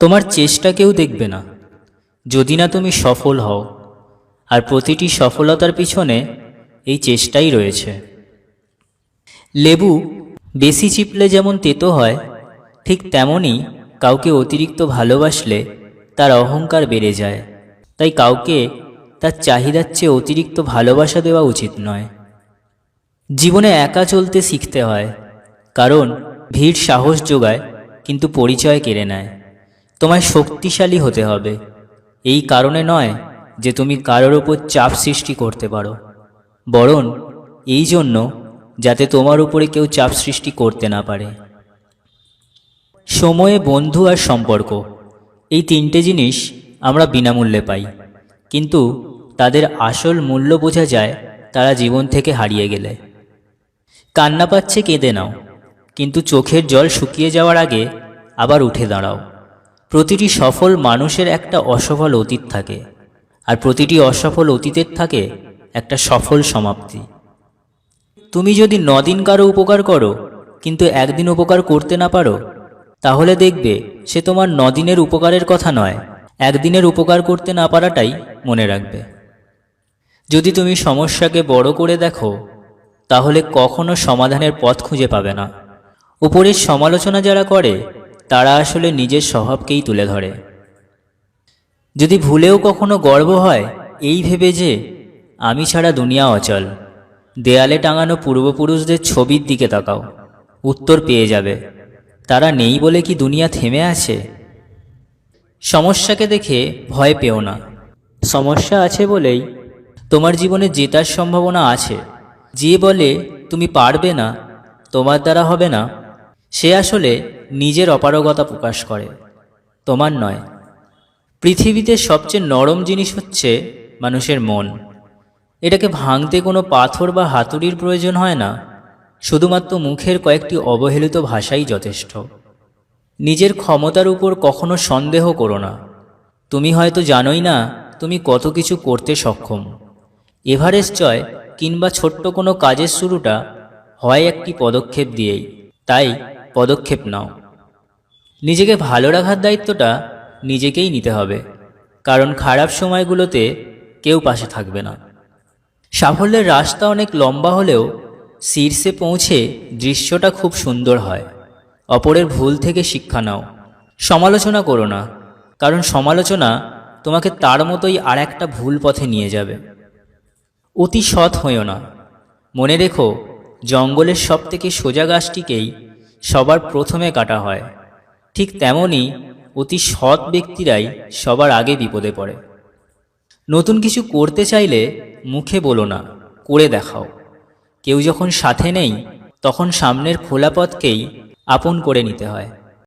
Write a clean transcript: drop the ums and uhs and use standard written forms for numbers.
তোমার চেষ্টা কেউ দেখবে না যদি না তুমি সফল হও, আর প্রতিটি সফলতার পিছনে এই চেষ্টাই রয়েছে। লেবু বেশি চিপলে যেমন তেতো হয়, ঠিক তেমনই কাউকে অতিরিক্ত ভালোবাসলে তার অহংকার বেড়ে যায়। তাই কাউকে তার চাহিদার চেয়ে অতিরিক্ত ভালোবাসা দেওয়া উচিত নয়। জীবনে একা চলতে শিখতে হয়, কারণ ভিড় সাহস যোগায় কিন্তু পরিচয় কেড়ে নেয়। তোমায় শক্তিশালী হতে হবে, এই কারণে নয় যে তুমি কারোর ওপর চাপ সৃষ্টি করতে পারো, বরং এই জন্য যাতে তোমার উপরে কেউ চাপ সৃষ্টি করতে না পারে। সময়ে, বন্ধু আর সম্পর্ক, এই তিনটে জিনিস আমরা বিনামূল্যে পাই, কিন্তু তাদের আসল মূল্য বোঝা যায় তারা জীবন থেকে হারিয়ে গেলে। কান্না পাচ্ছে কেঁদে নাও, কিন্তু চোখের জল শুকিয়ে যাওয়ার আগে আবার উঠে দাঁড়াও। প্রতিটি সফল মানুষের একটা অসফল অতীত থাকে, আর প্রতিটি অসফল অতীতের থাকে একটা সফল সমাপ্তি। তুমি যদি 9 দিন কারো উপকার করো কিন্তু একদিন উপকার করতে না পারো, তাহলে দেখবে সে তোমার 9 দিনের উপকারের কথা নয়, একদিনের উপকার করতে না পারাটাই মনে রাখবে। যদি তুমি সমস্যাকে বড় করে দেখো, তাহলে কখনো সমাধানের পথ খুঁজে পাবে না। উপরের সমালোচনা যারা করে তারা আসলে নিজের স্বভাবকেই তুলে ধরে। যদি ভুলেও কখনো গর্ব হয় এই ভেবে যে আমি ছাড়া দুনিয়া অচল, দেয়ালে টাঙানো পূর্বপুরুষদের ছবির দিকে তাকাও, উত্তর পেয়ে যাবে তারা নেই বলে কি দুনিয়া থেমে আছে। সমস্যাকে দেখে ভয় পেও না, সমস্যা আছে বলেই তোমার জীবনে জেতার সম্ভাবনা আছে। যে বলে তুমি পারবে না, তোমার দ্বারা হবে না, সে আসলে নিজের অপারগতা প্রকাশ করে, তোমার নয়। পৃথিবীতে সবচেয়ে নরম জিনিস হচ্ছে মানুষের মন। এটাকে ভাঙতে কোনো পাথর বা হাতুড়ির প্রয়োজন হয় না, শুধুমাত্র মুখের কয়েকটি অবহেলিত ভাষাই যথেষ্ট। নিজের ক্ষমতার উপর কখনো সন্দেহ করো না। তুমি হয়তো জানোই না তুমি কত কিছু করতে সক্ষম। এভারেস্ট জয় কিংবা ছোট্ট কোনো কাজের শুরুটা হয় একটি পদক্ষেপ দিয়েই, তাই পদক্ষেপ নাও। নিজেকে ভালো রাখার দায়িত্বটা নিজেকেই নিতে হবে, কারণ খারাপ সময়গুলোতে কেউ পাশে থাকবে না। সাফল্যের রাস্তা অনেক লম্বা হলেও শীর্ষে পৌঁছে দৃশ্যটা খুব সুন্দর হয়। অপরের ভুল থেকে শিক্ষা নাও, সমালোচনা করো না, কারণ সমালোচনা তোমাকে তার মতোই আর একটা ভুল পথে নিয়ে যাবে। অতি সৎ হইও না, মনে রেখো জঙ্গলের সবথেকে সোজা গাছটিকেই সবার প্রথমে কাটা হয়। ঠিক তেমনই অতি সৎ ব্যক্তিরাই সবার আগে বিপদে পড়ে। নতুন কিছু করতে চাইলে মুখে বলো না, করে দেখাও। কেউ যখন সাথে নেই তখন সামনের খোলা পথকেই আপন করে নিতে হয়।